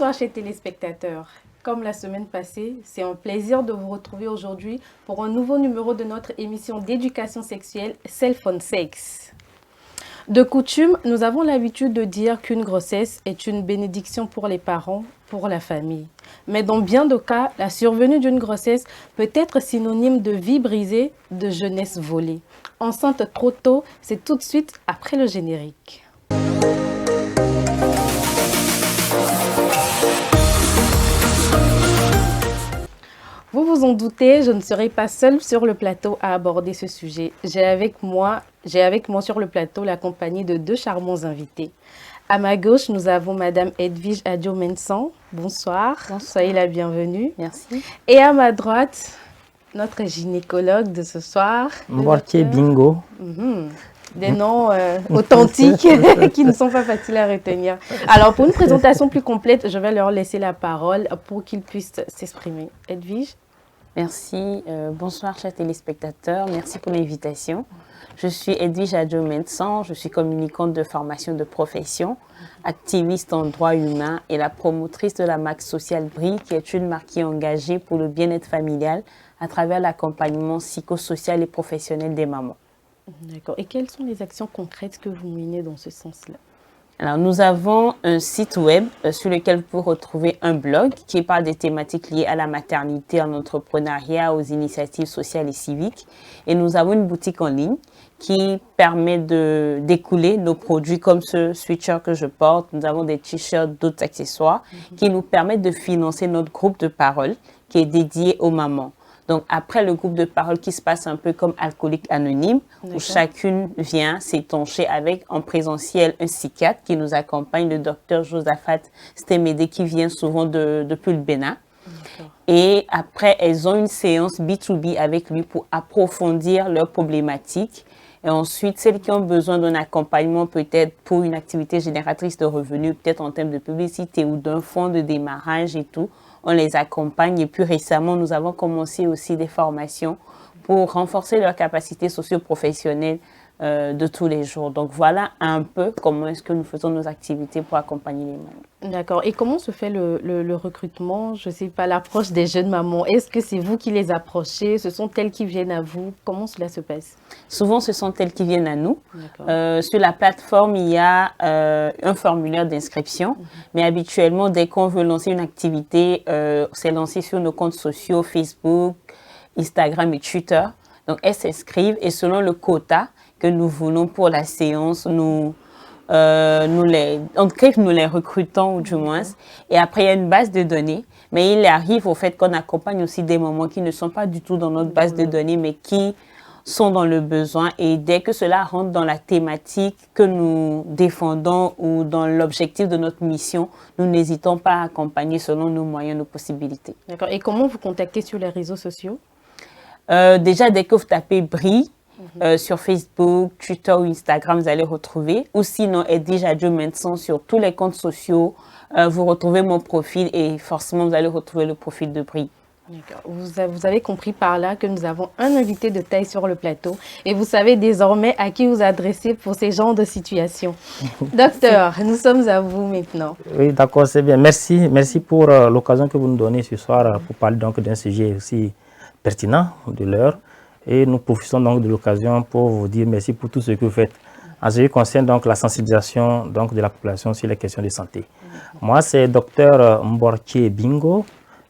Bonsoir chers téléspectateurs. Comme la semaine passée, c'est un plaisir de vous retrouver aujourd'hui pour un nouveau numéro de notre émission d'éducation sexuelle Self on Sex. De coutume, nous avons l'habitude de dire qu'une grossesse est une bénédiction pour les parents, pour la famille. Mais dans bien de cas, la survenue d'une grossesse peut être synonyme de vie brisée, de jeunesse volée. Enceinte trop tôt, c'est tout de suite après le générique. Vous vous en doutez, je ne serai pas seule sur le plateau à aborder ce sujet. J'ai avec moi sur le plateau la compagnie de deux charmants invités. À ma gauche, nous avons Madame Edwige Adjo-Mensan. Bonsoir. Soyez la bienvenue. Merci. Et à ma droite, notre gynécologue de ce soir. Mbortier Bingo. Des noms authentiques qui ne sont pas faciles à retenir. Alors, pour une présentation plus complète, je vais leur laisser la parole pour qu'ils puissent s'exprimer. Edwige. Merci. Bonsoir, chers téléspectateurs. Merci pour l'invitation. Je suis Edwige Adjo-Mensan. Je suis communicante de formation de profession, activiste en droits humains et la promotrice de la marque sociale BRI, qui est une marque qui est engagée pour le bien-être familial à travers l'accompagnement psychosocial et professionnel des mamans. D'accord. Et quelles sont les actions concrètes que vous menez dans ce sens-là? Alors, nous avons un site web sur lequel vous pouvez retrouver un blog qui parle des thématiques liées à la maternité, à l'entrepreneuriat, aux initiatives sociales et civiques. Et nous avons une boutique en ligne qui permet d'écouler nos produits comme ce sweatshirt que je porte. Nous avons des t-shirts, d'autres accessoires qui nous permettent de financer notre groupe de parole qui est dédié aux mamans. Donc, après le groupe de parole qui se passe un peu comme Alcoolique Anonyme, où chacune vient s'étancher avec en présentiel un psychiatre qui nous accompagne, le docteur Josaphat Stemede qui vient souvent depuis le Bénin. Et après, elles ont une séance B2B avec lui pour approfondir leurs problématiques. Et ensuite, celles qui ont besoin d'un accompagnement peut-être pour une activité génératrice de revenus, peut-être en termes de publicité ou d'un fonds de démarrage et tout, on les accompagne. Et puis récemment, nous avons commencé aussi des formations pour renforcer leurs capacités socio-professionnelles de tous les jours. Donc voilà un peu comment est-ce que nous faisons nos activités pour accompagner les mamans. D'accord. Et comment se fait le recrutement? Je ne sais pas, l'approche des jeunes mamans. Est-ce que c'est vous qui les approchez? Ce sont elles qui viennent à vous? Comment cela se passe? Souvent, ce sont elles qui viennent à nous. Sur la plateforme, il y a un formulaire d'inscription. Mais habituellement, dès qu'on veut lancer une activité, c'est lancé sur nos comptes sociaux, Facebook, Instagram et Twitter. Donc, elles s'inscrivent et selon le quota que nous voulons pour la séance, nous les recrutons ou du moins. Et après, il y a une base de données. Mais il arrive au fait qu'on accompagne aussi des mamans qui ne sont pas du tout dans notre base de données, mais qui sont dans le besoin. Et dès que cela rentre dans la thématique que nous défendons ou dans l'objectif de notre mission, nous n'hésitons pas à accompagner selon nos moyens, nos possibilités. D'accord. Et comment vous contactez sur les réseaux sociaux? Déjà, dès que vous tapez BRI, sur Facebook, Twitter ou Instagram, vous allez retrouver. Ou sinon, Edwige Adjo-Mensan sur tous les comptes sociaux. Vous retrouvez mon profil et forcément, vous allez retrouver le profil de BRI. D'accord. Vous avez compris par là que nous avons un invité de taille sur le plateau et vous savez désormais à qui vous adresser pour ces genres de situations. Docteur, nous sommes à vous maintenant. Oui, d'accord, c'est bien. Merci pour l'occasion que vous nous donnez ce soir pour parler donc d'un sujet aussi pertinent de l'heure. Et nous profitons donc de l'occasion pour vous dire merci pour tout ce que vous faites. En ce qui concerne donc la sensibilisation donc de la population sur les questions de santé. Moi, c'est docteur Mbortier Bingo.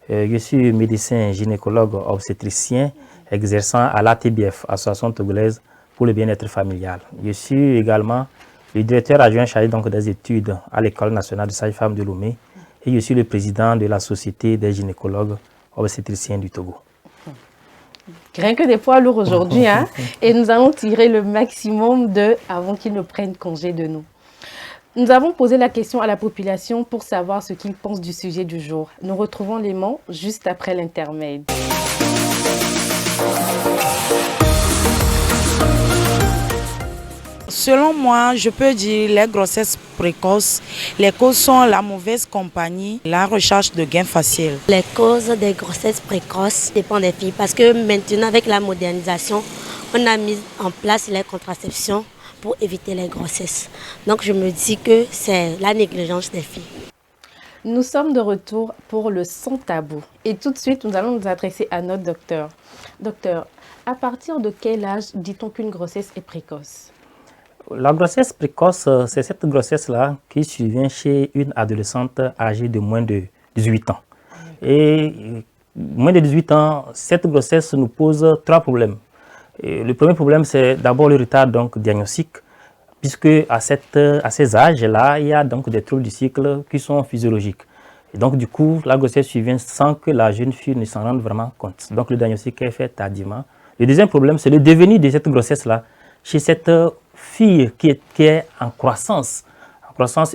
Je suis médecin gynécologue obstétricien exerçant à l'ATBF, Association togolaise pour le bien-être familial. Je suis également le directeur adjoint chargé donc des études à l'École nationale de sages-femmes de Lomé et je suis le président de la Société des gynécologues obstétriciens du Togo. Rien que des poids lourds aujourd'hui, hein? Et nous allons tirer le maximum d'eux avant qu'ils ne prennent congé de nous. Nous avons posé la question à la population pour savoir ce qu'ils pensent du sujet du jour. Nous retrouvons Léman juste après l'intermède. Selon moi, je peux dire les grossesses précoces, les causes sont la mauvaise compagnie, la recherche de gains faciles. Les causes des grossesses précoces dépendent des filles parce que maintenant avec la modernisation, on a mis en place les contraceptions pour éviter les grossesses. Donc je me dis que c'est la négligence des filles. Nous sommes de retour pour le sans tabou. Et tout de suite, nous allons nous adresser à notre docteur. Docteur, à partir de quel âge dit-on qu'une grossesse est précoce? La grossesse précoce, c'est cette grossesse-là qui survient chez une adolescente âgée de moins de 18 ans. Et moins de 18 ans, cette grossesse nous pose 3 problèmes. Et le premier problème, c'est d'abord le retard donc, diagnostique, puisque à ces âges-là, il y a donc des troubles du cycle qui sont physiologiques. Et donc, du coup, la grossesse survient sans que la jeune fille ne s'en rende vraiment compte. Donc, le diagnostic est fait tardivement. Le deuxième problème, c'est le devenir de cette grossesse-là chez cette fille qui est en croissance.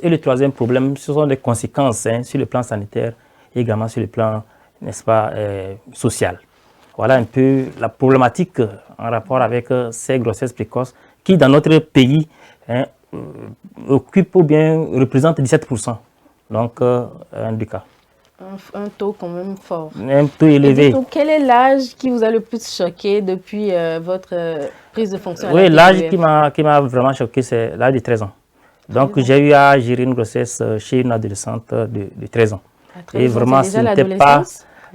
Et le troisième problème, ce sont les conséquences sur le plan sanitaire et également sur le plan, n'est-ce pas, social. Voilà un peu la problématique en rapport avec ces grossesses précoces qui, dans notre pays, occupent ou bien représentent 17%. Donc, un du cas. Un taux quand même fort. Un taux élevé. Donc, quel est l'âge qui vous a le plus choqué depuis votre prise de fonction? Oui, l'âge qui m'a vraiment choqué, c'est l'âge de 13 ans. Donc, j'ai eu à gérer une grossesse chez une adolescente de 13 ans. Et vraiment, ce n'était pas...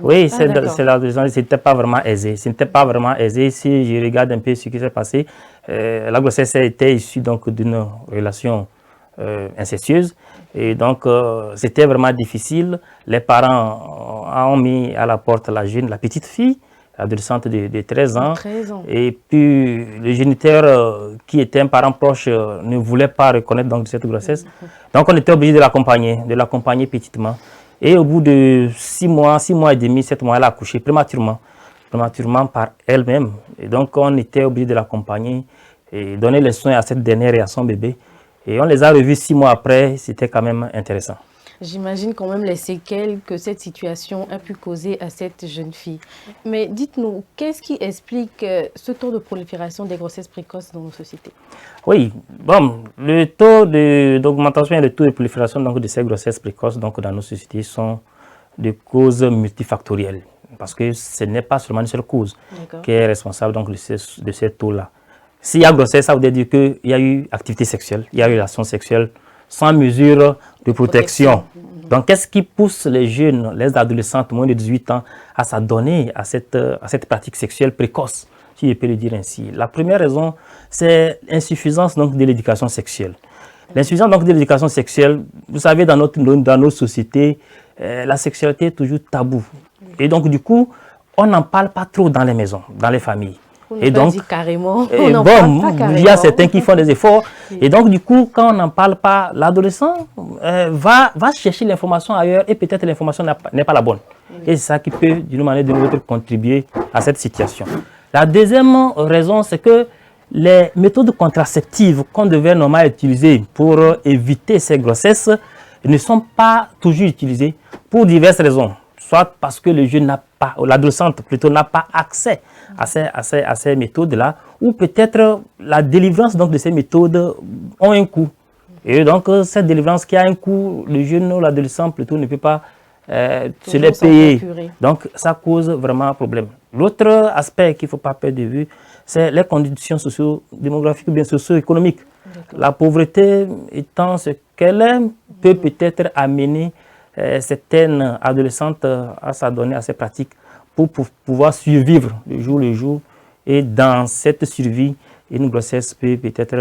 Oui, c'est l'adolescence, ce n'était pas vraiment aisé. Ce n'était pas vraiment aisé. Si je regarde un peu ce qui s'est passé, la grossesse était issue donc d'une relation incestueuse. Et donc, c'était vraiment difficile. Les parents ont mis à la porte la petite fille, adolescente de 13 ans. 13 ans. Et puis, le géniteur, qui était un parent proche, ne voulait pas reconnaître donc, cette grossesse. Donc, on était obligé de l'accompagner petitement. Et au bout de 6 mois et demi, 7 mois, elle a accouché prématurément par elle-même. Et donc, on était obligé de l'accompagner et donner les soins à cette dernière et à son bébé. Et on les a revus 6 mois après, c'était quand même intéressant. J'imagine quand même les séquelles que cette situation a pu causer à cette jeune fille. Mais dites-nous, qu'est-ce qui explique ce taux de prolifération des grossesses précoces dans nos sociétés? Oui, bon, le taux d'augmentation et le taux de prolifération donc, de ces grossesses précoces donc, dans nos sociétés sont de causes multifactorielles. Parce que ce n'est pas seulement une seule cause qui est responsable donc, de ces taux-là. S'il y a grossesse, ça veut dire qu'il y a eu activité sexuelle, il y a eu relation sexuelle sans mesure de protection. Donc, qu'est-ce qui pousse les jeunes, les adolescentes moins de 18 ans à s'adonner à cette pratique sexuelle précoce, si je peux le dire ainsi? La première raison, c'est l'insuffisance de l'éducation sexuelle. L'insuffisance de l'éducation sexuelle, vous savez, dans nos sociétés, la sexualité est toujours tabou. Et donc, du coup, on n'en parle pas trop dans les maisons, dans les familles. Et donc, carrément, il y a certains qui font des efforts. Et donc, du coup, quand on n'en parle pas, l'adolescent va chercher l'information ailleurs et peut-être l'information n'est pas la bonne. Et c'est ça qui peut, d'une manière ou d'une autre, contribuer à cette situation. La deuxième raison, c'est que les méthodes contraceptives qu'on devait normalement utiliser pour éviter ces grossesses ne sont pas toujours utilisées pour diverses raisons. Soit parce que le jeune n'a pas, ou l'adolescente plutôt n'a pas accès à ces méthodes-là, ou peut-être la délivrance donc, de ces méthodes ont un coût. Et donc, cette délivrance qui a un coût, le jeune ou l'adolescent plutôt ne peut pas se les payer. Donc, ça cause vraiment un problème. L'autre aspect qu'il ne faut pas perdre de vue, c'est les conditions socio-démographiques ou bien socio-économiques. La pauvreté étant ce qu'elle est, peut peut-être amener certaines adolescentes à s'adonner à ces pratiques pour pouvoir survivre le jour. Et dans cette survie, une grossesse peut peut-être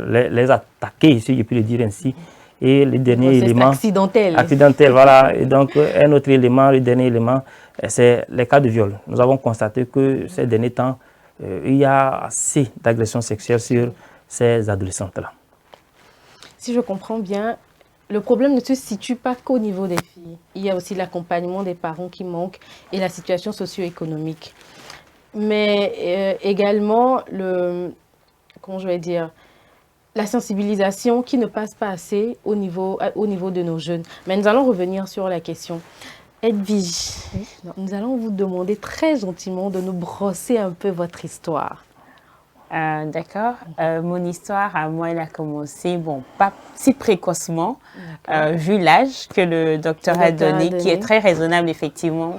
les attaquer, si je peux le dire ainsi. Et le dernier élément... Accidentel, voilà. Et donc, un autre élément, le dernier élément, c'est les cas de viol. Nous avons constaté que ces derniers temps, il y a assez d'agressions sexuelles sur ces adolescentes-là. Si je comprends bien, le problème ne se situe pas qu'au niveau des filles. Il y a aussi l'accompagnement des parents qui manque et la situation socio-économique. Mais également, la sensibilisation qui ne passe pas assez au niveau de nos jeunes. Mais nous allons revenir sur la question. Edwige, nous allons vous demander très gentiment de nous brosser un peu votre histoire. D'accord. Mon histoire, à moi, elle a commencé, bon, pas si précocement, vu l'âge que le docteur a donné, qui est très raisonnable, effectivement.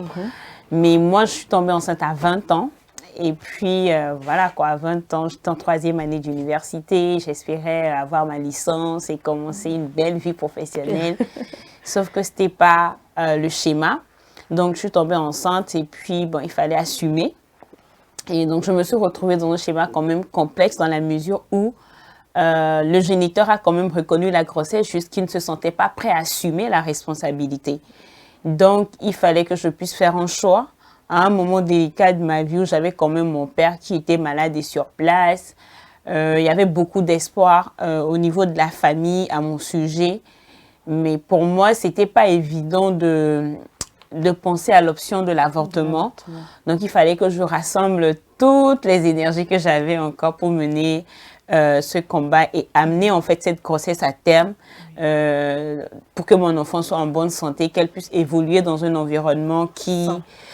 Mais moi, je suis tombée enceinte à 20 ans. Et puis, voilà, quoi, à 20 ans, j'étais en 3e année d'université. J'espérais avoir ma licence et commencer une belle vie professionnelle. Sauf que ce n'était pas le schéma. Donc, je suis tombée enceinte et puis, bon, il fallait assumer. Et donc, je me suis retrouvée dans un schéma quand même complexe dans la mesure où le géniteur a quand même reconnu la grossesse, juste qu'il ne se sentait pas prêt à assumer la responsabilité. Donc, il fallait que je puisse faire un choix à un moment délicat de ma vie où j'avais quand même mon père qui était malade et sur place. Il y avait beaucoup d'espoir au niveau de la famille à mon sujet. Mais pour moi, ce n'était pas évident de penser à l'option de l'avortement. Donc, il fallait que je rassemble toutes les énergies que j'avais encore pour mener ce combat et amener en fait cette grossesse à terme pour que mon enfant soit en bonne santé, qu'elle puisse évoluer dans un environnement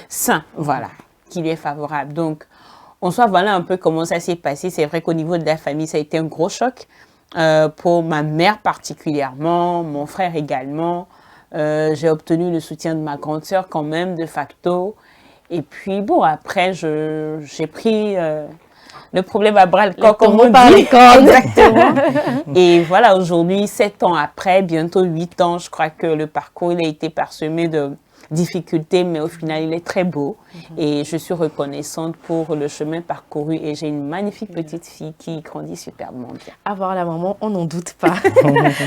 sain, voilà, qui lui est favorable. Donc, en soi, voilà un peu comment ça s'est passé. C'est vrai qu'au niveau de la famille, ça a été un gros choc pour ma mère particulièrement, mon frère également. J'ai obtenu le soutien de ma grande sœur quand même, de facto. Et puis, bon, après, j'ai pris le problème à bras le corps, comme on dit. Exactement. Et voilà, aujourd'hui, 7 ans après, bientôt 8 ans, je crois que le parcours il a été parsemé de difficultés, mais au final, il est très beau. Et je suis reconnaissante pour le chemin parcouru. Et j'ai une magnifique petite fille qui grandit superbement bien. Avoir la maman, on n'en doute pas.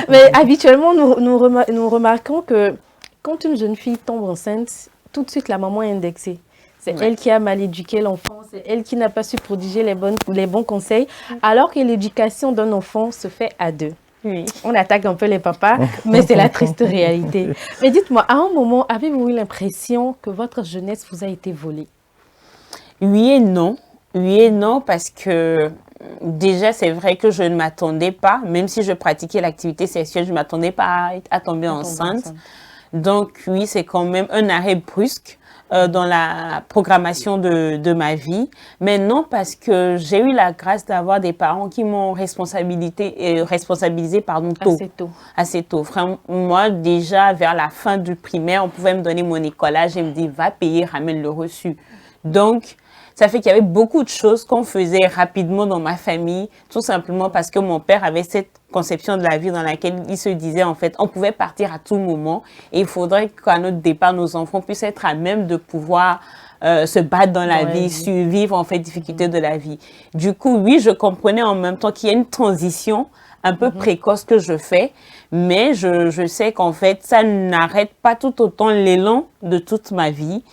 Mais habituellement, nous remarquons que quand une jeune fille tombe enceinte, tout de suite, la maman est indexée. C'est elle qui a mal éduqué l'enfant, c'est elle qui n'a pas su prodiguer les bons conseils, alors que l'éducation d'un enfant se fait à deux. Oui. On attaque un peu les papas, mais c'est la triste réalité. Mais dites-moi, à un moment, avez-vous eu l'impression que votre jeunesse vous a été volée? Oui et non. Oui et non, parce que déjà, c'est vrai que je ne m'attendais pas, même si je pratiquais l'activité sexuelle, je ne m'attendais pas à tomber enceinte. Donc oui, c'est quand même un arrêt brusque dans la programmation de ma vie. Mais non, parce que j'ai eu la grâce d'avoir des parents qui m'ont responsabilisé tôt. Assez tôt. Moi, déjà, vers la fin du primaire, on pouvait me donner mon écolage et me dire, va payer, ramène le reçu. Donc, ça fait qu'il y avait beaucoup de choses qu'on faisait rapidement dans ma famille, tout simplement parce que mon père avait cette conception de la vie dans laquelle il se disait, en fait, on pouvait partir à tout moment et il faudrait qu'à notre départ, nos enfants puissent être à même de pouvoir se battre dans la vie, survivre en fait difficultés de la vie. Du coup, oui, je comprenais en même temps qu'il y a une transition un peu précoce que je fais, mais je sais qu'en fait, ça n'arrête pas tout autant l'élan de toute ma vie.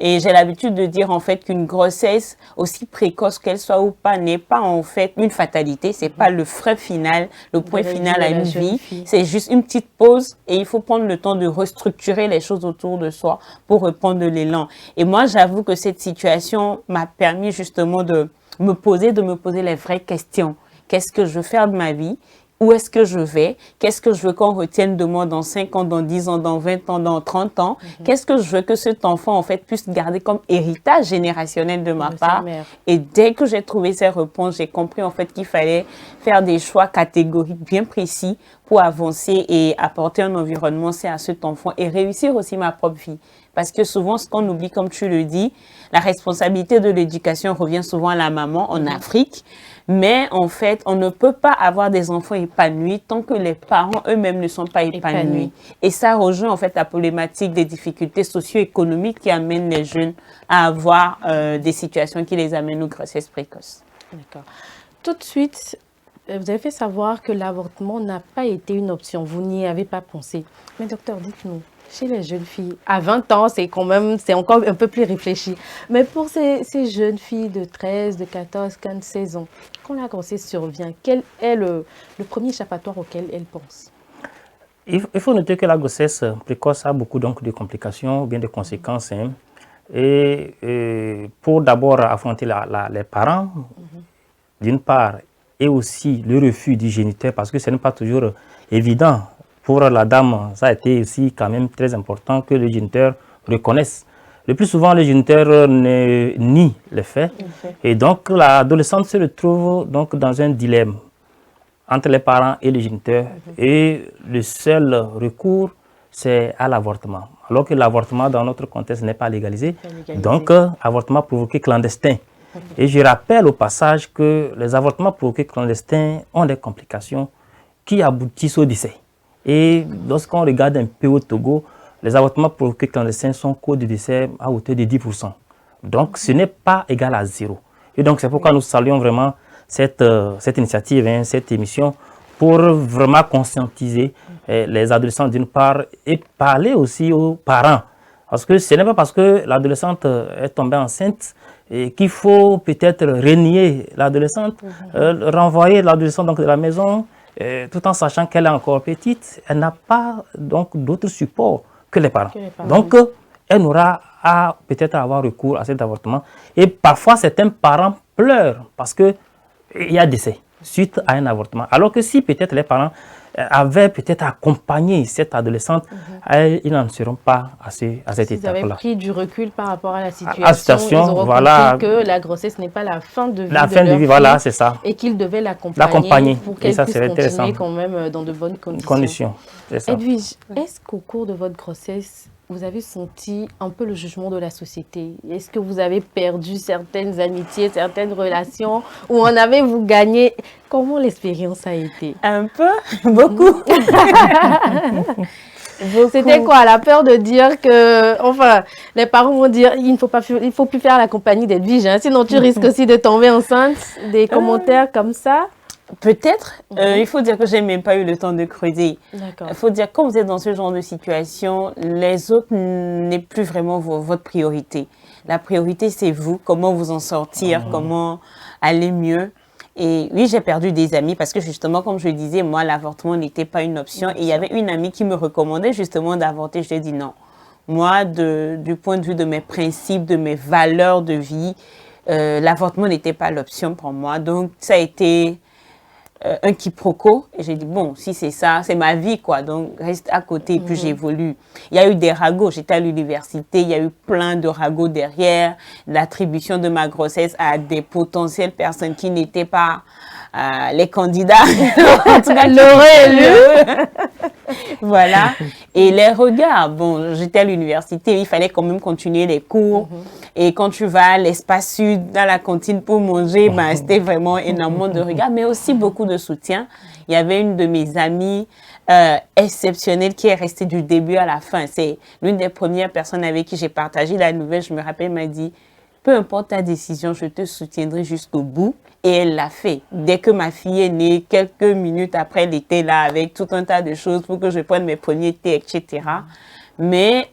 Et j'ai l'habitude de dire en fait qu'une grossesse, aussi précoce qu'elle soit ou pas, n'est pas en fait une fatalité. C'est pas le frein final, le point final à une vie. C'est juste une petite pause et il faut prendre le temps de restructurer les choses autour de soi pour reprendre de l'élan. Et moi, j'avoue que cette situation m'a permis justement de me poser les vraies questions. Qu'est-ce que je veux faire de ma vie? Où est-ce que je vais? Qu'est-ce que je veux qu'on retienne de moi dans 5 ans, dans 10 ans, dans 20 ans, dans 30 ans? Qu'est-ce que je veux que cet enfant, en fait, puisse garder comme héritage générationnel de ma part? Et dès que j'ai trouvé ces réponses, j'ai compris, en fait, qu'il fallait faire des choix catégoriques bien précis pour avancer et apporter un environnement sain à cet enfant et réussir aussi ma propre vie. Parce que souvent, ce qu'on oublie, comme tu le dis, la responsabilité de l'éducation revient souvent à la maman en Afrique. Mais en fait, on ne peut pas avoir des enfants épanouis tant que les parents eux-mêmes ne sont pas épanouis. Et ça rejoint en fait la problématique des difficultés socio-économiques qui amènent les jeunes à avoir des situations qui les amènent aux grossesses précoces. D'accord. Tout de suite, vous avez fait savoir que l'avortement n'a pas été une option. Vous n'y avez pas pensé. Mais docteur, dites-nous. Chez les jeunes filles, à 20 ans, c'est encore un peu plus réfléchi. Mais pour ces jeunes filles de 13, de 14, 15, 16 ans, quand la grossesse survient, quel est le premier échappatoire auquel elles pensent? Il faut noter que la grossesse précoce a beaucoup donc, de complications, bien de conséquences. Hein. Et pour d'abord affronter les parents, d'une part, et aussi le refus du géniteur, parce que ce n'est pas toujours évident. Pour la dame, ça a été aussi quand même très important que le géniteur reconnaisse. Le plus souvent, le géniteur nie les faits. Et donc, l'adolescente se retrouve donc dans un dilemme entre les parents et le géniteur. Et le seul recours, c'est à l'avortement. Alors que l'avortement, dans notre contexte, n'est pas légalisé. Donc, avortement provoqué clandestin. Et je rappelle au passage que les avortements provoqués clandestins ont des complications qui aboutissent au décès. Et lorsqu'on regarde un peu au Togo, les avortements provoqués clandestins sont coûts de décès à hauteur de 10%. Donc, ce n'est pas égal à zéro. Et donc, c'est pourquoi nous saluons vraiment cette initiative, hein, cette émission, pour vraiment conscientiser les adolescents d'une part et parler aussi aux parents. Parce que ce n'est pas parce que l'adolescente est tombée enceinte qu'il faut peut-être renier l'adolescente, renvoyer l'adolescente de la maison, tout en sachant qu'elle est encore petite. Elle n'a pas donc d'autre support que les parents. Donc, elle n'aura peut-être à avoir recours à cet avortement. Et parfois, certains parents pleurent parce qu'il y a décès suite à un avortement. Alors que si peut-être les parents avaient peut-être accompagné cette adolescente, ils n'en seront pas à cette étape-là. Ils avaient pris du recul par rapport à la situation, ils auront compris que la grossesse n'est pas la fin de vie de leur fille, voilà, c'est ça. Et qu'ils devaient l'accompagner pour qu'elle puisse continuer quand même dans de bonnes conditions. Edwige, est-ce qu'au cours de votre grossesse, vous avez senti un peu le jugement de la société? Est-ce que vous avez perdu certaines amitiés, certaines relations, ou en avez-vous gagné? Comment l'expérience a été? Un peu, beaucoup. C'était quoi, la peur de dire que, enfin, les parents vont dire il faut plus faire la compagnie d'Edwige, hein, sinon tu risques aussi de tomber enceinte, des commentaires comme ça? Peut-être. Il faut dire que je n'ai même pas eu le temps de creuser. Il faut dire que quand vous êtes dans ce genre de situation, les autres n'est plus vraiment votre priorité. La priorité, c'est vous, comment vous en sortir, comment aller mieux. Et oui, j'ai perdu des amis parce que justement, comme je le disais, moi, l'avortement n'était pas une option. Et il y avait une amie qui me recommandait justement d'avorter. Je lui ai dit non. Moi, du point de vue de mes principes, de mes valeurs de vie, l'avortement n'était pas l'option pour moi. Donc, ça a été un quiproquo. Et j'ai dit, bon, si c'est ça, c'est ma vie, quoi. Donc, reste à côté. Et puis, j'évolue. Il y a eu des ragots. J'étais à l'université. Il y a eu plein de ragots derrière. L'attribution de ma grossesse à des potentielles personnes qui n'étaient pas les candidats. En tout cas, l'auraient élu. Voilà. Et les regards. Bon, j'étais à l'université. Il fallait quand même continuer les cours. Et quand tu vas à l'espace sud, dans la cantine pour manger, ben, c'était vraiment énormément de regards, mais aussi beaucoup de soutien. Il y avait une de mes amies exceptionnelle qui est restée du début à la fin. C'est l'une des premières personnes avec qui j'ai partagé la nouvelle. Je me rappelle, elle m'a dit, peu importe ta décision, je te soutiendrai jusqu'au bout. Et elle l'a fait. Dès que ma fille est née, quelques minutes après, elle était là avec tout un tas de choses pour que je prenne mes premiers thés, etc. Mais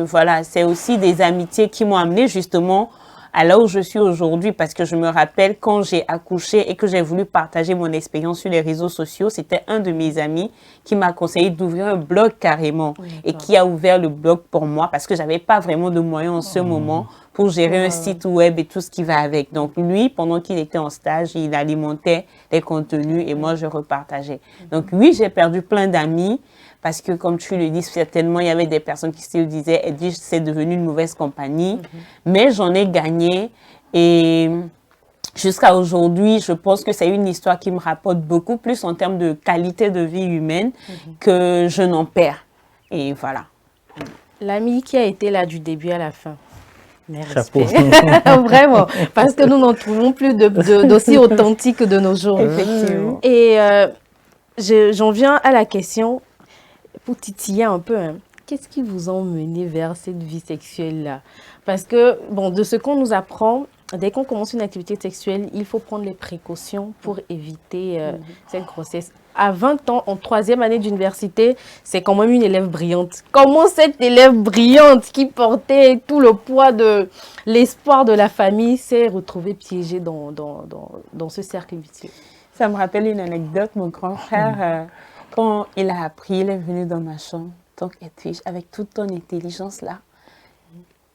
voilà, c'est aussi des amitiés qui m'ont amené justement à là où je suis aujourd'hui, parce que je me rappelle quand j'ai accouché et que j'ai voulu partager mon expérience sur les réseaux sociaux, c'était un de mes amis qui m'a conseillé d'ouvrir un blog carrément et qui a ouvert le blog pour moi parce que j'avais pas vraiment de moyens en ce moment pour gérer un site web et tout ce qui va avec. Donc lui, pendant qu'il était en stage, il alimentait les contenus et moi je repartageais. Donc oui, j'ai perdu plein d'amis. Parce que, comme tu le dis, certainement, il y avait des personnes qui se disaient, Edwige, c'est devenu une mauvaise compagnie. Mais j'en ai gagné. Et jusqu'à aujourd'hui, je pense que c'est une histoire qui me rapporte beaucoup plus en termes de qualité de vie humaine que je n'en perds. Et voilà. L'ami qui a été là du début à la fin. Chapeau. Vraiment. Parce que nous n'en trouvons plus d'aussi authentiques de nos jours. Effectivement. Et j'en viens à la question... Pour titiller un peu, hein, qu'est-ce qui vous a mené vers cette vie sexuelle-là? Parce que, bon, de ce qu'on nous apprend, dès qu'on commence une activité sexuelle, il faut prendre les précautions pour éviter cette grossesse. À 20 ans, en 3e année d'université, c'est quand même une élève brillante. Comment cette élève brillante qui portait tout le poids de l'espoir de la famille s'est retrouvée piégée dans ce cercle vicieux? Ça me rappelle une anecdote. Mon grand frère... Quand il a appris, il est venu dans ma chambre. Donc, Edwige, avec toute ton intelligence là,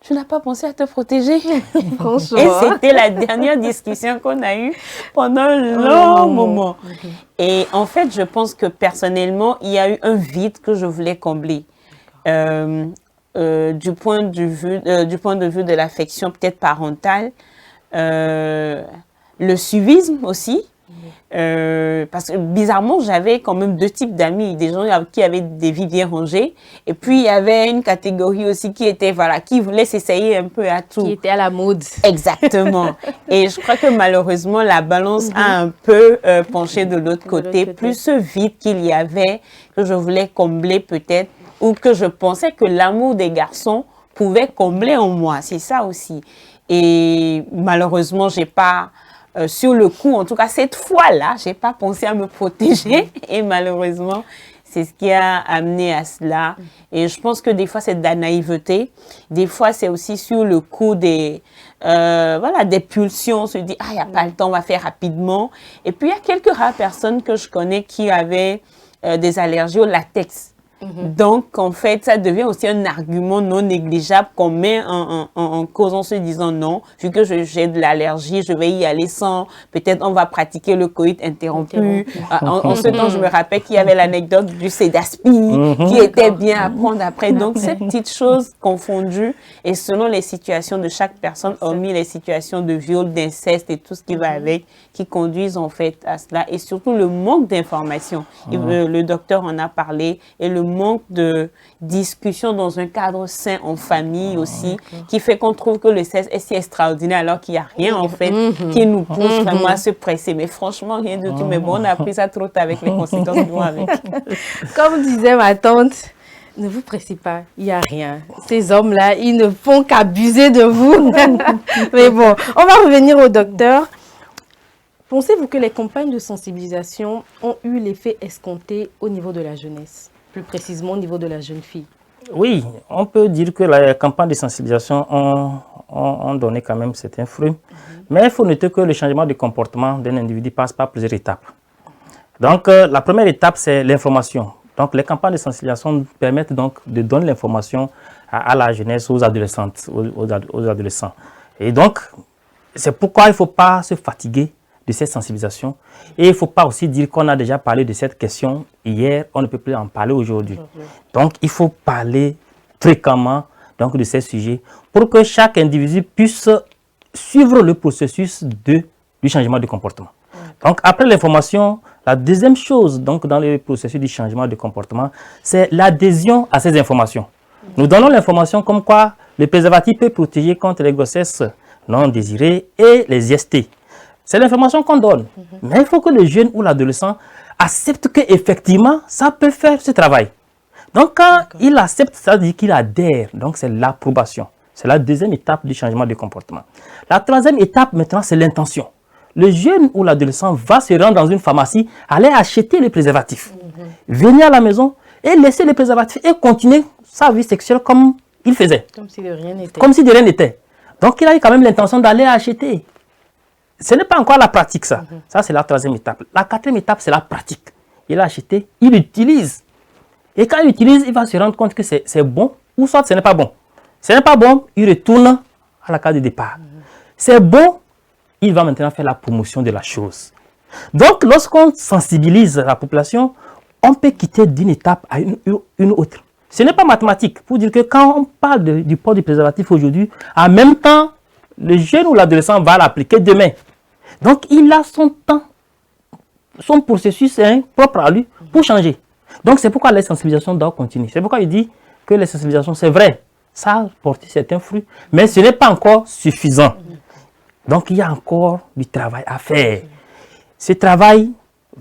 tu n'as pas pensé à te protéger? Franchement. Et c'était la dernière discussion qu'on a eue pendant un long moment. Et en fait, je pense que personnellement, il y a eu un vide que je voulais combler. Du point de vue de l'affection peut-être parentale, le suivisme aussi. Parce que bizarrement, j'avais quand même deux types d'amis. Des gens qui avaient des vies bien rangées. Et puis, il y avait une catégorie aussi qui était, voilà, qui voulait s'essayer un peu à tout. Qui était à la mode. Exactement. Et je crois que malheureusement, la balance a un peu penché de l'autre côté. Plus ce vide qu'il y avait, que je voulais combler peut-être, ou que je pensais que l'amour des garçons pouvait combler en moi. C'est ça aussi. Et malheureusement, j'ai pas, sur le coup, en tout cas cette fois-là, j'ai pas pensé à me protéger. Et malheureusement, c'est ce qui a amené à cela. Et je pense que des fois, c'est de la naïveté. Des fois, c'est aussi sur le coup des, voilà, des pulsions. On se dit, ah, il n'y a pas le temps, on va faire rapidement. Et puis, il y a quelques rares personnes que je connais qui avaient des allergies au latex. Donc, en fait, ça devient aussi un argument non négligeable qu'on met en cause en se disant non, vu que j'ai de l'allergie, je vais y aller sans, peut-être on va pratiquer le coït interrompu. En ce temps, je me rappelle qu'il y avait l'anecdote du Cédaspi qui était bien à prendre après. Donc, ces petites choses confondues et selon les situations de chaque personne, hormis les situations de viol, d'inceste et tout ce qui va avec, qui conduisent en fait à cela. Et surtout le manque d'informations. Le docteur en a parlé et le manque de discussion dans un cadre sain en famille aussi, qui fait qu'on trouve que le sexe est si extraordinaire alors qu'il n'y a rien en fait qui nous pousse vraiment à se presser. Mais franchement, rien du tout. Mais bon, on a appris ça trop tard avec les conséquences qui vont avec. Comme disait ma tante, ne vous pressez pas, il n'y a rien. Ces hommes-là, ils ne font qu'abuser de vous. Mais bon, on va revenir au docteur. Pensez-vous que les campagnes de sensibilisation ont eu l'effet escompté au niveau de la jeunesse, plus précisément au niveau de la jeune fille? Oui, on peut dire que les campagnes de sensibilisation ont donné quand même certains fruits. Mais il faut noter que le changement de comportement d'un individu passe par plusieurs étapes. Donc, la première étape, c'est l'information. Donc, les campagnes de sensibilisation permettent donc de donner l'information à la jeunesse, aux adolescentes, aux adolescents. Et donc, c'est pourquoi il ne faut pas se fatiguer de cette sensibilisation. Et il ne faut pas aussi dire qu'on a déjà parlé de cette question hier, on ne peut plus en parler aujourd'hui. Donc, il faut parler fréquemment donc, de ces sujets pour que chaque individu puisse suivre le processus du changement de comportement. Donc, après l'information, la deuxième chose donc, dans le processus du changement de comportement, c'est l'adhésion à ces informations. Nous donnons l'information comme quoi le préservatif peut protéger contre les grossesses non désirées et les IST. C'est l'information qu'on donne. Mais il faut que le jeune ou l'adolescent accepte qu'effectivement, ça peut faire ce travail. Donc, quand il accepte, ça veut dire qu'il adhère. Donc, c'est l'approbation. C'est la deuxième étape du changement de comportement. La troisième étape, maintenant, c'est l'intention. Le jeune ou l'adolescent va se rendre dans une pharmacie, aller acheter les préservatifs, venir à la maison et laisser les préservatifs et continuer sa vie sexuelle comme il faisait. Comme si de rien n'était. Comme si de rien n'était. Donc, il a eu quand même l'intention d'aller acheter. Ce n'est pas encore la pratique, ça. Ça, c'est la troisième étape. La quatrième étape, c'est la pratique. Il a acheté, il utilise. Et quand il utilise, il va se rendre compte que c'est bon ou soit ce n'est pas bon. Ce n'est pas bon, il retourne à la case de départ. C'est bon, il va maintenant faire la promotion de la chose. Donc, lorsqu'on sensibilise la population, on peut quitter d'une étape à une autre. Ce n'est pas mathématique. Pour dire que quand on parle du port du préservatif aujourd'hui, en même temps, le jeune ou l'adolescent va l'appliquer demain. Donc, il a son temps, son processus propre à lui pour changer. Donc, c'est pourquoi les sensibilisations doivent continuer. C'est pourquoi il dit que les sensibilisations, c'est vrai, ça a porté certains fruits, mais ce n'est pas encore suffisant. Donc, il y a encore du travail à faire. Ce travail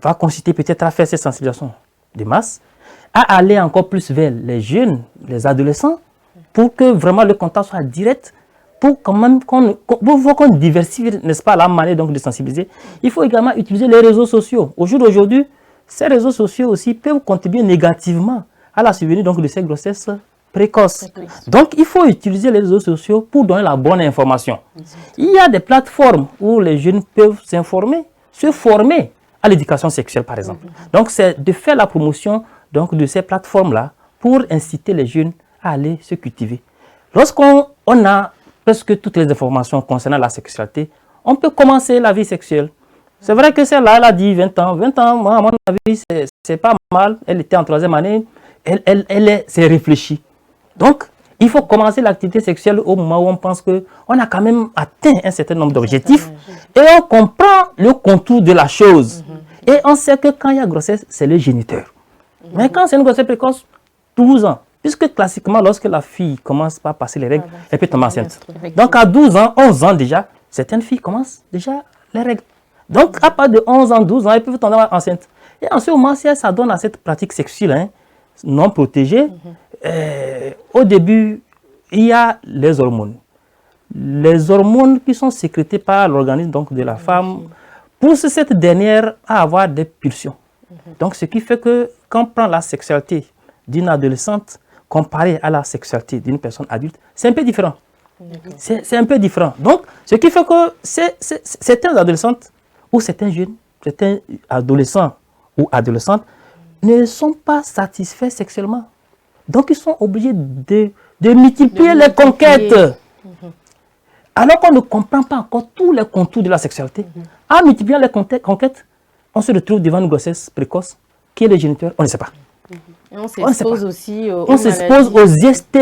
va consister peut-être à faire ces sensibilisations de masse, à aller encore plus vers les jeunes, les adolescents, pour que vraiment le contact soit direct, pour quand même qu'on diversifie, n'est-ce pas, la manière donc de sensibiliser. Il faut également utiliser les réseaux sociaux. Au jour d'aujourd'hui, ces réseaux sociaux aussi peuvent contribuer négativement à la survenue donc de ces grossesses précoces. Donc, il faut utiliser les réseaux sociaux pour donner la bonne information. Il y a des plateformes où les jeunes peuvent s'informer, se former à l'éducation sexuelle, par exemple. Donc, c'est de faire la promotion donc, de ces plateformes-là pour inciter les jeunes à aller se cultiver. Lorsqu'on a presque toutes les informations concernant la sexualité, on peut commencer la vie sexuelle. C'est vrai que celle-là, elle a dit 20 ans. 20 ans, moi, à mon avis, c'est pas mal. Elle était en 3e année. Elle s'est réfléchie. Donc, Il faut commencer l'activité sexuelle au moment où on pense qu'on a quand même atteint un certain nombre d'objectifs et on comprend le contour de la chose. Et on sait que quand il y a grossesse, c'est le géniteur. Mais quand c'est une grossesse précoce, 12 ans. Puisque classiquement, lorsque la fille commence par passer les règles, elle peut tomber enceinte. Donc à 12 ans, 11 ans déjà, certaines filles commencent déjà les règles. Donc à partir de 11 ans, 12 ans, elles peuvent tomber enceinte. Et en ce moment, si elles s'adonnent à cette pratique sexuelle non protégée, au début, il y a les hormones. Les hormones qui sont sécrétées par l'organisme de la femme poussent cette dernière à avoir des pulsions. Donc ce qui fait que quand on prend la sexualité d'une adolescente comparée à la sexualité d'une personne adulte, c'est un peu différent. C'est un peu différent. Donc ce qui fait que certaines adolescentes ou certains jeunes, certains adolescents ou adolescentes ne sont pas satisfaits sexuellement. Donc ils sont obligés de multiplier les conquêtes. Alors qu'on ne comprend pas encore tous les contours de la sexualité. En multipliant les conquêtes, on se retrouve devant une grossesse précoce. Qui est le géniteur? On ne sait pas. Et on s'expose aussi on s'expose aux IST.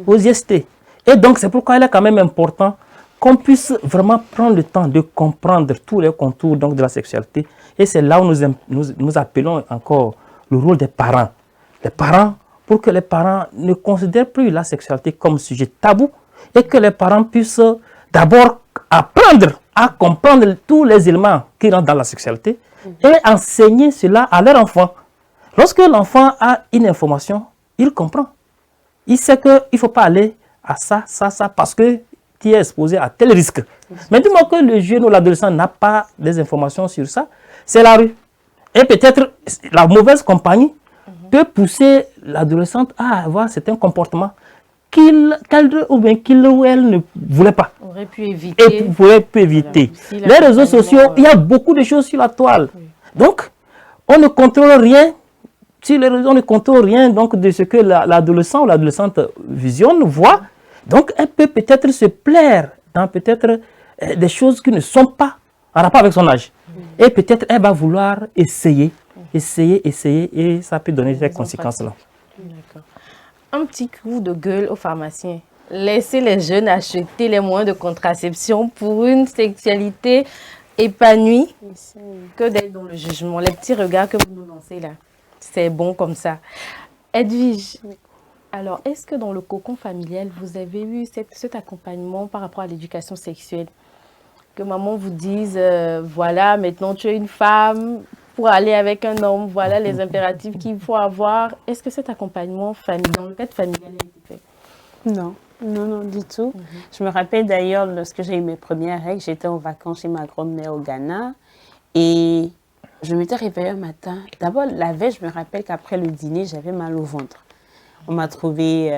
Aux IST. Et donc c'est pourquoi il est quand même important qu'on puisse vraiment prendre le temps de comprendre tous les contours de la sexualité. Et c'est là où nous appelons encore le rôle des parents. Les parents, pour que les parents ne considèrent plus la sexualité comme sujet tabou et que les parents puissent d'abord apprendre à comprendre tous les éléments qui rentrent dans la sexualité et enseigner cela à leur enfant. Lorsque l'enfant a une information, il comprend. Il sait qu'il ne faut pas aller à ça, parce que tu es exposé à tel risque. Mais du moment que le jeune ou l'adolescent n'a pas des informations sur ça, c'est la rue. Et peut-être la mauvaise compagnie peut pousser l'adolescente à avoir certains comportements qu'il ou elle ne voulait pas. Aurait pu éviter. Et pourrait pu éviter. Les réseaux sociaux, il y a beaucoup de choses sur la toile. Donc, on ne contrôle rien. Sur les réseaux, on ne contrôle rien donc, de ce que l'adolescent ou l'adolescente visionne, voit. Donc, elle peut peut-être se plaire dans peut-être des choses qui ne sont pas en rapport avec son âge. Et peut-être elle va vouloir essayer, et ça peut donner ces conséquences-là. D'accord. Un petit coup de gueule aux pharmaciens. Laissez les jeunes acheter les moyens de contraception pour une sexualité épanouie que d'être dans le jugement. Les petits regards que vous nous lancez là, c'est bon comme ça. Edwige, alors est-ce que dans le cocon familial, vous avez eu cet accompagnement par rapport à l'éducation sexuelle? Que maman vous dise, voilà, maintenant tu es une femme, pour aller avec un homme, voilà les impératifs qu'il faut avoir. Est-ce que cet accompagnement dans le cadre familial a été fait? Non, du tout. Je me rappelle d'ailleurs, lorsque j'ai eu mes premières règles, j'étais en vacances chez ma grand-mère au Ghana et je m'étais réveillée un matin. D'abord, la veille, je me rappelle qu'après le dîner, j'avais mal au ventre. On m'a trouvé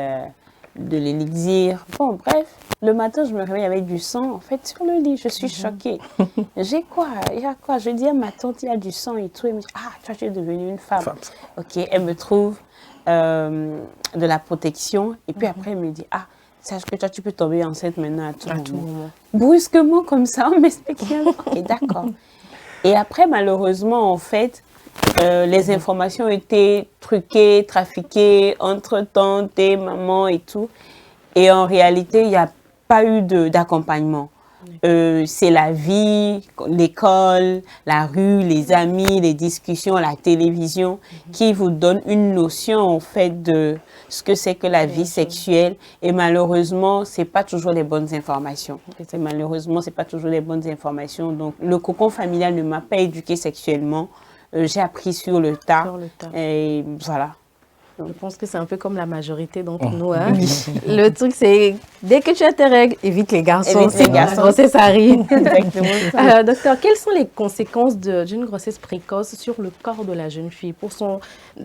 de l'élixir. Bon, bref, le matin, je me réveille avec du sang, en fait, sur le lit. Je suis choquée. J'ai quoi? Il y a quoi? Je dis à ma tante, il y a du sang et tout. Elle me dit, ah, toi, tu es devenue une femme. Ok, elle me trouve de la protection. Et puis après, elle me dit, ah, sache que toi, tu peux tomber enceinte maintenant à tout moment. Brusquement, comme ça, on m'explique rien. Ok, d'accord. Et après, malheureusement, en fait, les informations étaient truquées, trafiquées entre tantes et mamans et tout. Et en réalité, il n'y a pas eu d'accompagnement. C'est la vie, l'école, la rue, les amis, les discussions, la télévision qui vous donnent une notion en fait de ce que c'est que la vie sexuelle. Et malheureusement, ce n'est pas toujours les bonnes informations. Malheureusement, ce n'est pas toujours les bonnes informations. Donc, le cocon familial ne m'a pas éduquée sexuellement. J'ai appris sur le tas. Et voilà. Je pense que c'est un peu comme la majorité d'entre nous. Hein. Le truc, c'est dès que tu as tes règles, évite les garçons. Évite les garçons, ça arrive. Exactement. Docteur, quelles sont les conséquences d'une grossesse précoce sur le corps de la jeune fille,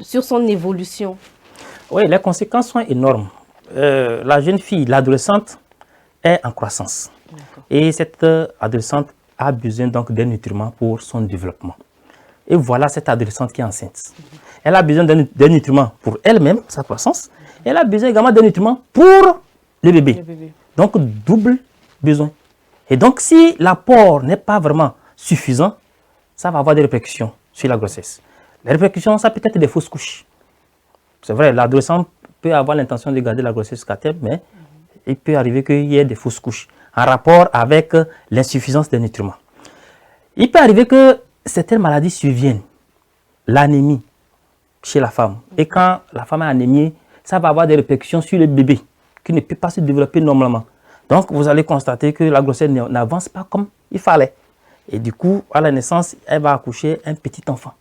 sur son évolution? Oui, les conséquences sont énormes. La jeune fille, l'adolescente, est en croissance. Et cette adolescente a besoin donc d'un nutriments pour son développement. Et voilà cette adolescente qui est enceinte. Elle a besoin d'un nutriment pour elle-même, sa croissance. Elle a besoin également d'un nutriment pour le bébé. Donc, double besoin. Et donc, si l'apport n'est pas vraiment suffisant, ça va avoir des répercussions sur la grossesse. Les répercussions, ça peut être des fausses couches. C'est vrai, l'adolescent peut avoir l'intention de garder la grossesse jusqu'à terme, mais il peut arriver qu'il y ait des fausses couches en rapport avec l'insuffisance des nutriments. Il peut arriver que certaines maladies surviennent, l'anémie chez la femme. Et quand la femme est anémiée, ça va avoir des répercussions sur le bébé qui ne peut pas se développer normalement. Donc, vous allez constater que la grossesse n'avance pas comme il fallait. Et du coup, à la naissance, elle va accoucher un petit enfant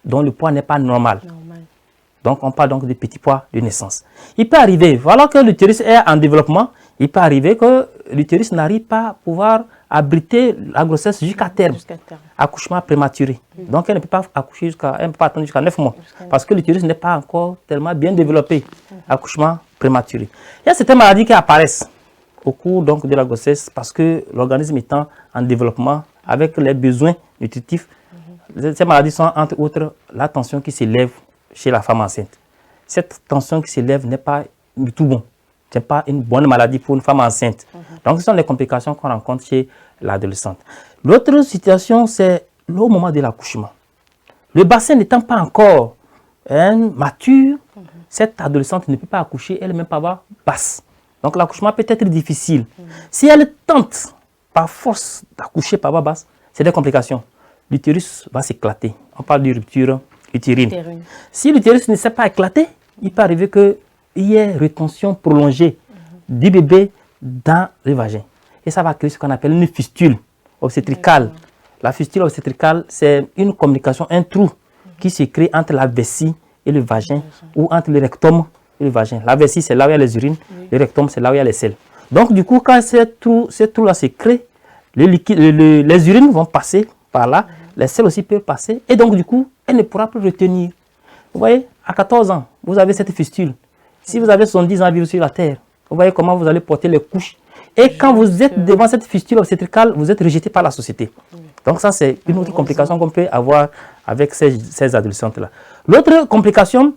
dont le poids n'est pas normal. Donc, on parle donc de petits poids de naissance. Il peut arriver, voilà que l'utérus est en développement, il peut arriver que l'utérus n'arrive pas à pouvoir abriter la grossesse jusqu'à terme. Accouchement prématuré. Donc, elle ne peut pas accoucher elle ne peut pas attendre jusqu'à 9 mois. Parce que l'utérus n'est pas encore tellement bien développé. Accouchement prématuré. Il y a certaines maladies qui apparaissent au cours donc, de la grossesse parce que l'organisme étant en développement avec les besoins nutritifs. Ces maladies sont entre autres la tension qui s'élève chez la femme enceinte. Cette tension qui s'élève n'est pas du tout bon. Ce n'est pas une bonne maladie pour une femme enceinte. Donc, ce sont les complications qu'on rencontre chez l'adolescente. L'autre situation, c'est au moment de l'accouchement. Le bassin n'étant pas encore mature, cette adolescente ne peut pas accoucher, elle ne peut même pas avoir basse. Donc, l'accouchement peut être difficile. Si elle tente par force d'accoucher par voie basse, c'est des complications. L'utérus va s'éclater. On parle de rupture utérine. Si l'utérus ne s'est pas éclaté, il peut arriver qu'il y ait rétention prolongée du bébé dans le vagin. Et ça va créer ce qu'on appelle une fistule obstétricale. La fistule obstétricale, c'est une communication, un trou qui se crée entre la vessie et le vagin, ou entre le rectum et le vagin. La vessie, c'est là où il y a les urines, le rectum, c'est là où il y a les selles. Donc, du coup, quand ce trou-là se crée, les urines vont passer par là, les selles aussi peuvent passer, et donc, du coup, elle ne pourra plus retenir. Vous voyez, à 14 ans, vous avez cette fistule. Si vous avez 70 ans à vivre sur la terre, vous voyez comment vous allez porter les couches. Et quand vous êtes devant cette fistule obstétricale, vous êtes rejeté par la société. Donc ça, c'est une autre complication qu'on peut avoir avec ces adolescentes-là. L'autre complication,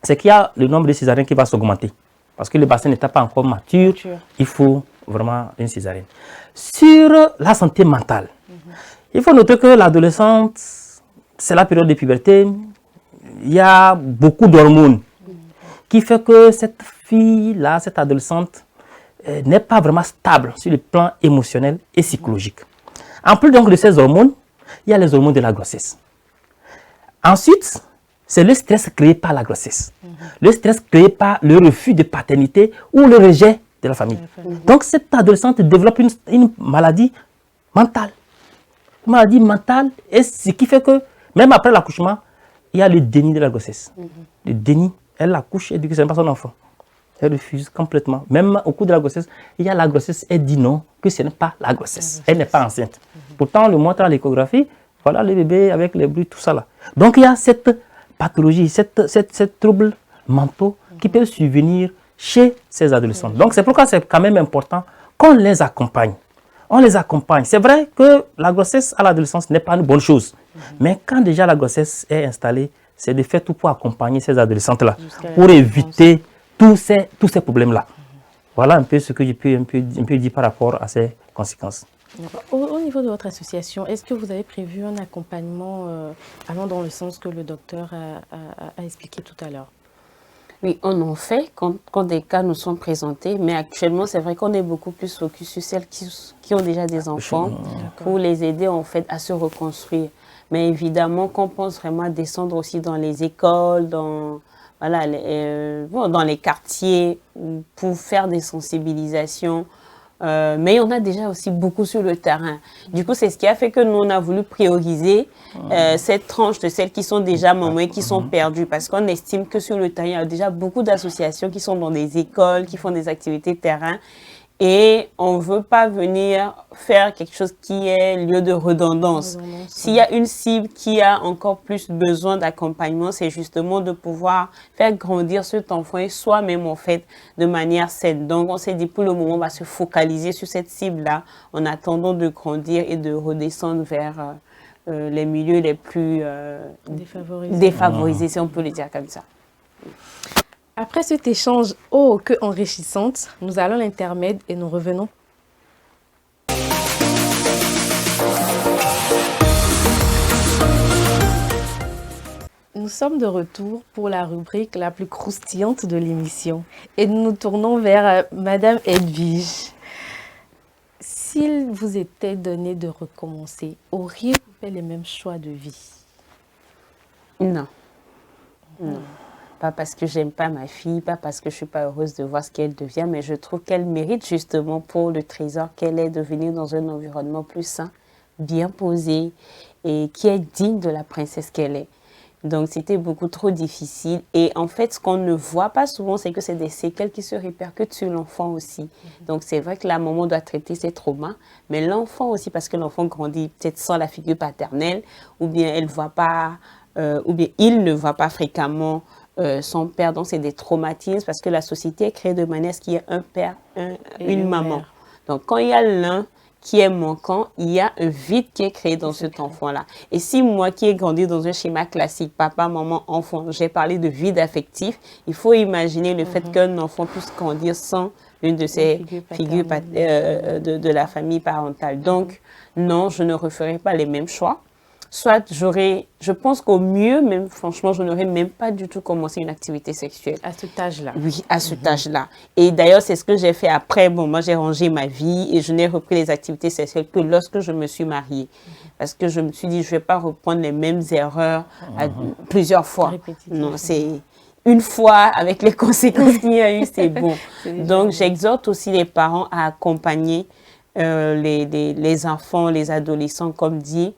c'est qu'il y a le nombre de césariennes qui va s'augmenter. Parce que le bassin n'est pas encore mature, il faut vraiment une césarienne. Sur la santé mentale, il faut noter que l'adolescente, c'est la période de puberté, il y a beaucoup d'hormones qui fait que cette fille-là, cette adolescente, n'est pas vraiment stable sur le plan émotionnel et psychologique. En plus donc de ces hormones, il y a les hormones de la grossesse. Ensuite, c'est le stress créé par la grossesse. Le stress créé par le refus de paternité ou le rejet de la famille. Donc cette adolescente développe une maladie mentale. Une maladie mentale, et ce qui fait que même après l'accouchement, il y a le déni de la grossesse. Le déni, elle accouche et dit que ce n'est pas son enfant. Elle refuse complètement. Même au cours de la grossesse, il y a la grossesse, elle dit non, que ce n'est pas la grossesse. Elle n'est pas enceinte. Pourtant, on le montre à l'échographie, voilà le bébé avec les bruits, tout ça là. Donc il y a cette pathologie, cette trouble mentaux qui peuvent survenir chez ces adolescents. Donc c'est pourquoi c'est quand même important qu'on les accompagne. On les accompagne. C'est vrai que la grossesse à l'adolescence n'est pas une bonne chose. Mais quand déjà la grossesse est installée, c'est de faire tout pour accompagner ces adolescentes-là, pour éviter tous ces problèmes-là. Voilà un peu ce que je peux un peu dire par rapport à ces conséquences. Au niveau de votre association, est-ce que vous avez prévu un accompagnement allant dans le sens que le docteur a expliqué tout à l'heure? Oui, on en fait quand des cas nous sont présentés, mais actuellement, c'est vrai qu'on est beaucoup plus focus sur celles qui ont déjà des enfants pour les aider en fait à se reconstruire. Mais évidemment, qu'on pense vraiment à descendre aussi dans les écoles, dans les quartiers pour faire des sensibilisations. Mais on a déjà aussi beaucoup sur le terrain. Du coup, c'est ce qui a fait que nous, on a voulu prioriser cette tranche de celles qui sont déjà mamans et qui sont perdues. Parce qu'on estime que sur le terrain, il y a déjà beaucoup d'associations qui sont dans des écoles, qui font des activités de terrain. Et on ne veut pas venir faire quelque chose qui est lieu de redondance. S'il y a une cible qui a encore plus besoin d'accompagnement, c'est justement de pouvoir faire grandir cet enfant et soi-même en fait de manière saine. Donc on s'est dit pour le moment on va se focaliser sur cette cible-là en attendant de grandir et de redescendre vers les milieux les plus défavorisés, si on peut le dire comme ça. Après cet échange oh que enrichissante, nous allons à l'intermède et nous revenons. Nous sommes de retour pour la rubrique la plus croustillante de l'émission et nous nous tournons vers Madame Edwige. S'il vous était donné de recommencer, auriez-vous fait les mêmes choix de vie? Non. Non. Pas parce que j'aime pas ma fille, pas parce que je suis pas heureuse de voir ce qu'elle devient, mais je trouve qu'elle mérite justement pour le trésor qu'elle est de venir dans un environnement plus sain, bien posé et qui est digne de la princesse qu'elle est. Donc c'était beaucoup trop difficile et en fait ce qu'on ne voit pas souvent c'est que c'est des séquelles qui se répercutent sur l'enfant aussi. Donc c'est vrai que la maman doit traiter ses traumas, mais l'enfant aussi parce que l'enfant grandit peut-être sans la figure paternelle ou bien elle voit pas, ou bien il ne voit pas fréquemment son père, donc c'est des traumatismes parce que la société est créée de manière à ce qu'il y ait un père, une maman. mère. Donc quand il y a l'un qui est manquant, il y a un vide qui est créé dans cet enfant-là. Et si moi qui ai grandi dans un schéma classique, papa, maman, enfant, j'ai parlé de vide affectif, il faut imaginer le fait qu'un enfant puisse grandir sans une de ces figures de la famille parentale. Donc non, je ne referai pas les mêmes choix. Soit je pense qu'au mieux, même franchement, je n'aurais même pas du tout commencé une activité sexuelle. À cet âge-là. Oui, à cet âge-là. Et d'ailleurs, c'est ce que j'ai fait après. Bon, moi, j'ai rangé ma vie et je n'ai repris les activités sexuelles que lorsque je me suis mariée. Parce que je me suis dit, je ne vais pas reprendre les mêmes erreurs plusieurs fois. Non, c'est une fois avec les conséquences qu'il y a eu, c'est bon. Donc, j'exhorte aussi les parents à accompagner les enfants, les adolescents, comme dit,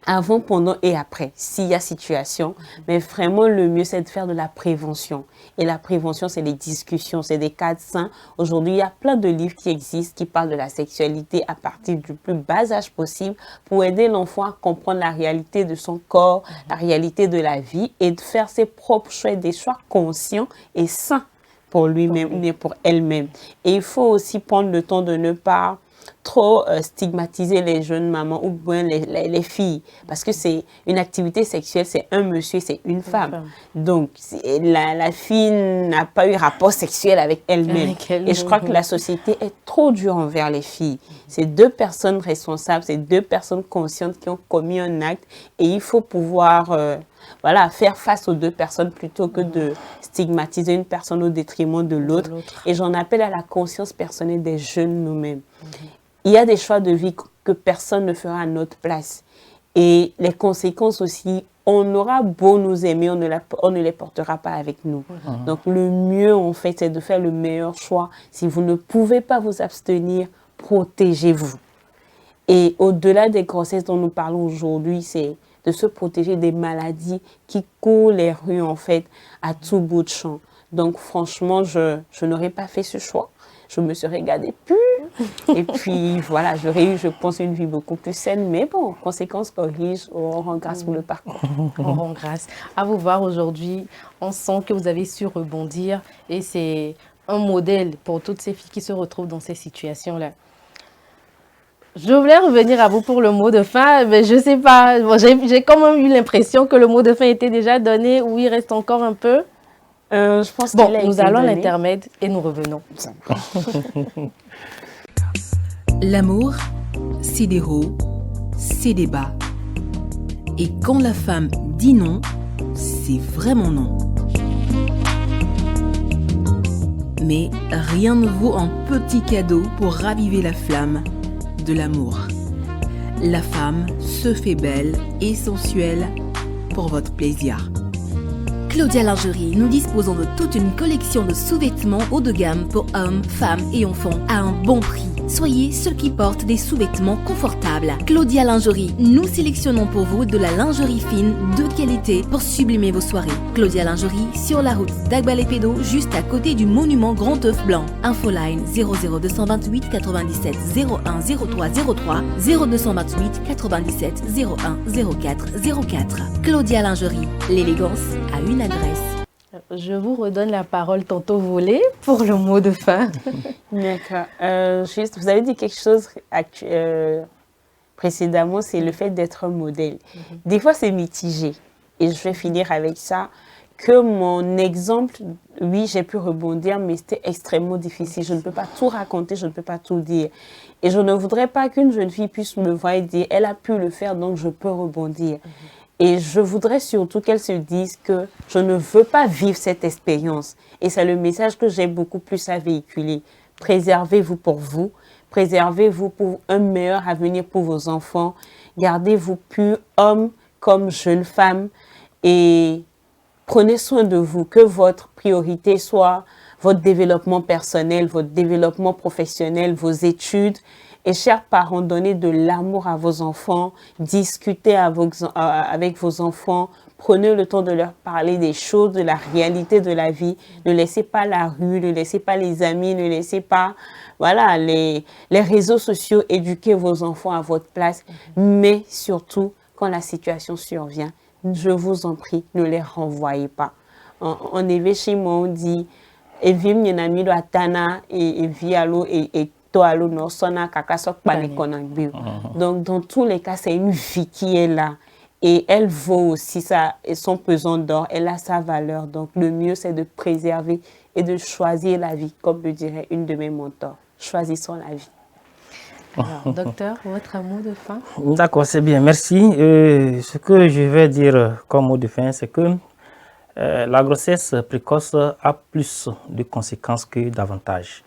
avant, pendant et après, s'il y a situation. Mais vraiment, le mieux, c'est de faire de la prévention. Et la prévention, c'est les discussions, c'est des cadres sains. Aujourd'hui, il y a plein de livres qui existent, qui parlent de la sexualité à partir du plus bas âge possible pour aider l'enfant à comprendre la réalité de son corps, la réalité de la vie et de faire ses propres choix, des choix conscients et sains pour lui-même ou pour elle-même. Et il faut aussi prendre le temps de ne pas trop stigmatiser les jeunes mamans ou bien les filles parce que c'est une activité sexuelle, c'est un monsieur, c'est une femme. Donc la fille n'a pas eu rapport sexuel avec elle-même et je crois que la société est trop dure envers les filles. C'est deux personnes responsables, c'est deux personnes conscientes qui ont commis un acte et il faut pouvoir voilà, faire face aux deux personnes plutôt que de stigmatiser une personne au détriment de l'autre. Et j'en appelle à la conscience personnelle des jeunes nous-mêmes. Il y a des choix de vie que personne ne fera à notre place. Et les conséquences aussi, on aura beau nous aimer, on ne les portera pas avec nous. Donc le mieux en fait, c'est de faire le meilleur choix. Si vous ne pouvez pas vous abstenir, protégez-vous. Et au-delà des grossesses dont nous parlons aujourd'hui, c'est de se protéger des maladies qui courent les rues, en fait, à tout bout de champ. Donc, franchement, je n'aurais pas fait ce choix. Je me serais gardée plus. Et puis, voilà, j'aurais eu, je pense, une vie beaucoup plus saine. Mais bon, conséquences corrigent, on rend grâce pour le parcours. On rend grâce. À vous voir aujourd'hui, on sent que vous avez su rebondir. Et c'est un modèle pour toutes ces filles qui se retrouvent dans ces situations-là. Je voulais revenir à vous pour le mot de fin, mais je ne sais pas. Bon, j'ai quand même eu l'impression que le mot de fin était déjà donné ou il reste encore un peu. Je pense bon, nous allons à l'intermède et nous revenons. L'amour, c'est des hauts, c'est des bas. Et quand la femme dit non, c'est vraiment non. Mais rien ne vaut un petit cadeau pour raviver la flamme de l'amour. La femme se fait belle et sensuelle pour votre plaisir. Claudia Lingerie, nous disposons de toute une collection de sous-vêtements haut de gamme pour hommes, femmes et enfants à un bon prix. Soyez ceux qui portent des sous-vêtements confortables. Claudia Lingerie, nous sélectionnons pour vous de la lingerie fine de qualité pour sublimer vos soirées. Claudia Lingerie, sur la route d'Agbalépédo, juste à côté du monument Grand œuf blanc. Infoline 00228 97 01 03 03 0228 97 01 04 04. Claudia Lingerie, l'élégance à une adresse. Je vous redonne la parole tantôt volée pour le mot de fin. D'accord. Juste, vous avez dit quelque chose précédemment, c'est le fait d'être un modèle. Des fois, c'est mitigé. Et je vais finir avec ça. Que mon exemple, oui, j'ai pu rebondir, mais c'était extrêmement difficile. Je ne peux pas tout raconter, je ne peux pas tout dire. Et je ne voudrais pas qu'une jeune fille puisse me voir et dire, elle a pu le faire, donc je peux rebondir. Et je voudrais surtout qu'elles se disent que je ne veux pas vivre cette expérience. Et c'est le message que j'ai beaucoup plus à véhiculer. Préservez-vous pour vous. Préservez-vous pour un meilleur avenir pour vos enfants. Gardez-vous purs, hommes comme jeunes femmes. Et prenez soin de vous. Que votre priorité soit votre développement personnel, votre développement professionnel, vos études. Et chers parents, donnez de l'amour à vos enfants. Discutez avec vos enfants. Prenez le temps de leur parler des choses, de la réalité de la vie. Ne laissez pas la rue, ne laissez pas les amis, ne laissez pas voilà, les réseaux sociaux éduquer vos enfants à votre place. Mais surtout, quand la situation survient, je vous en prie, ne les renvoyez pas. En évêché, on dit, evim yenami do atana et vialo et toalo no sona kakasok panekonangbiu. Donc, dans tous les cas, c'est une vie qui est là. Et elle vaut aussi son pesant d'or, elle a sa valeur. Donc, le mieux, c'est de préserver et de choisir la vie, comme le dirait une de mes mentors. Choisissons la vie. Alors, docteur, votre mot de fin? D'accord, c'est bien, merci. Ce que je vais dire comme mot de fin, c'est que la grossesse précoce a plus de conséquences que d'avantages.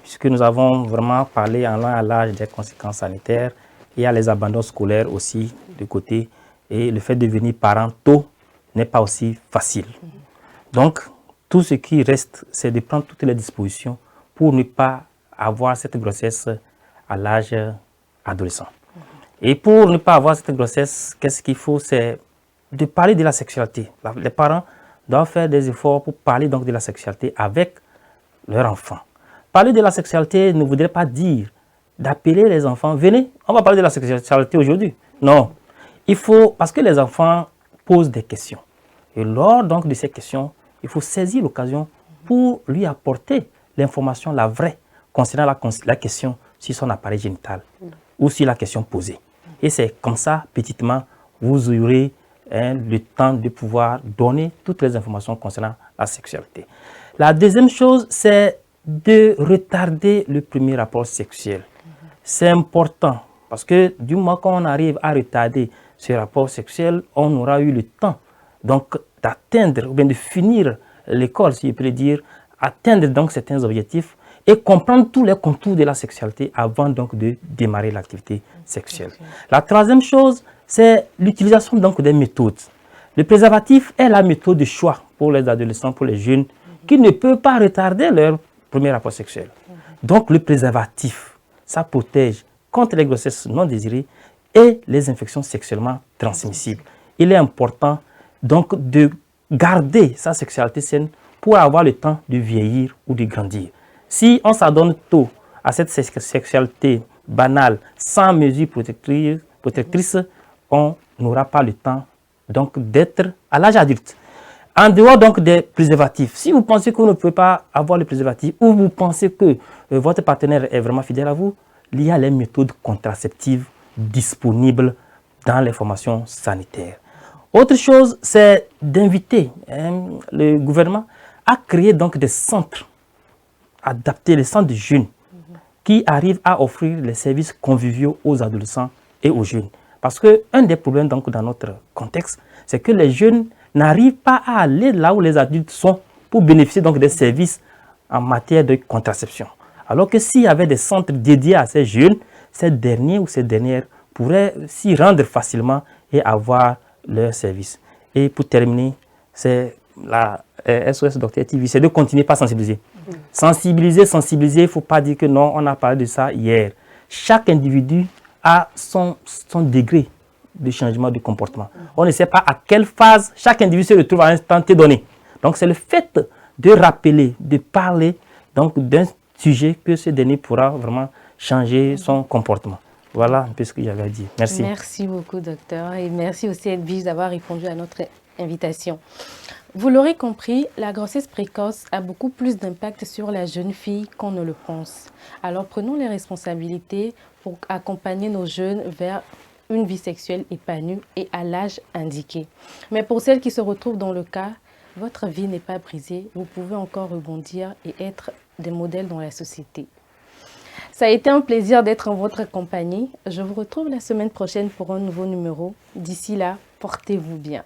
Puisque nous avons vraiment parlé en long et en large des conséquences sanitaires, il y a les abandons scolaires aussi de côté, et le fait de devenir parent tôt n'est pas aussi facile. Donc, tout ce qui reste, c'est de prendre toutes les dispositions pour ne pas avoir cette grossesse à l'âge adolescent. Et pour ne pas avoir cette grossesse, qu'est-ce qu'il faut? C'est de parler de la sexualité. Les parents doivent faire des efforts pour parler donc de la sexualité avec leur enfant. Parler de la sexualité ne voudrait pas dire d'appeler les enfants, venez, on va parler de la sexualité aujourd'hui. Non, il faut, parce que les enfants posent des questions. Et lors donc de ces questions, il faut saisir l'occasion pour lui apporter l'information, la vraie, concernant la question sur son appareil génital ou sur la question posée. Et c'est comme ça, petitement, vous aurez le temps de pouvoir donner toutes les informations concernant la sexualité. La deuxième chose, c'est de retarder le premier rapport sexuel. C'est important parce que du moment qu'on arrive à retarder ce rapport sexuel, on aura eu le temps donc d'atteindre ou bien de finir l'école, si je peux le dire, atteindre donc certains objectifs et comprendre tous les contours de la sexualité avant donc de démarrer l'activité sexuelle. La troisième chose, c'est l'utilisation donc des méthodes. Le préservatif est la méthode de choix pour les adolescents, pour les jeunes, qui ne peut pas retarder leur premier rapport sexuel. Donc le préservatif, ça protège contre les grossesses non désirées et les infections sexuellement transmissibles. Il est important donc de garder sa sexualité saine pour avoir le temps de vieillir ou de grandir. Si on s'adonne tôt à cette sexualité banale, sans mesures protectrices, on n'aura pas le temps donc d'être à l'âge adulte. En dehors donc des préservatifs, si vous pensez que vous ne pouvez pas avoir le préservatif ou vous pensez que votre partenaire est vraiment fidèle à vous, il y a les méthodes contraceptives disponibles dans les formations sanitaires. Autre chose, c'est d'inviter le gouvernement à créer donc des centres adaptés, les centres de jeunes qui arrivent à offrir les services conviviaux aux adolescents et aux jeunes. Parce qu'un des problèmes donc, dans notre contexte, c'est que les jeunes n'arrivent pas à aller là où les adultes sont pour bénéficier donc des services en matière de contraception. Alors que s'il y avait des centres dédiés à ces jeunes, ces derniers ou ces dernières pourraient s'y rendre facilement et avoir leurs services. Et pour terminer, c'est la SOS Docteur TV, c'est de continuer par sensibiliser. Sensibiliser, il ne faut pas dire que non, on a parlé de ça hier. Chaque individu a son degré de changement de comportement. On ne sait pas à quelle phase chaque individu se retrouve à un instant donné. Donc c'est le fait de rappeler, de parler d'un sujet que ce dernier pourra vraiment changer son comportement. Voilà un peu ce que j'avais à dire. Merci. Merci beaucoup, docteur. Et merci aussi, Edwige, d'avoir répondu à notre invitation. Vous l'aurez compris, la grossesse précoce a beaucoup plus d'impact sur la jeune fille qu'on ne le pense. Alors prenons les responsabilités pour accompagner nos jeunes vers une vie sexuelle épanouie et à l'âge indiqué. Mais pour celles qui se retrouvent dans le cas, votre vie n'est pas brisée, vous pouvez encore rebondir et être des modèles dans la société. Ça a été un plaisir d'être en votre compagnie. Je vous retrouve la semaine prochaine pour un nouveau numéro. D'ici là, Portez-vous bien.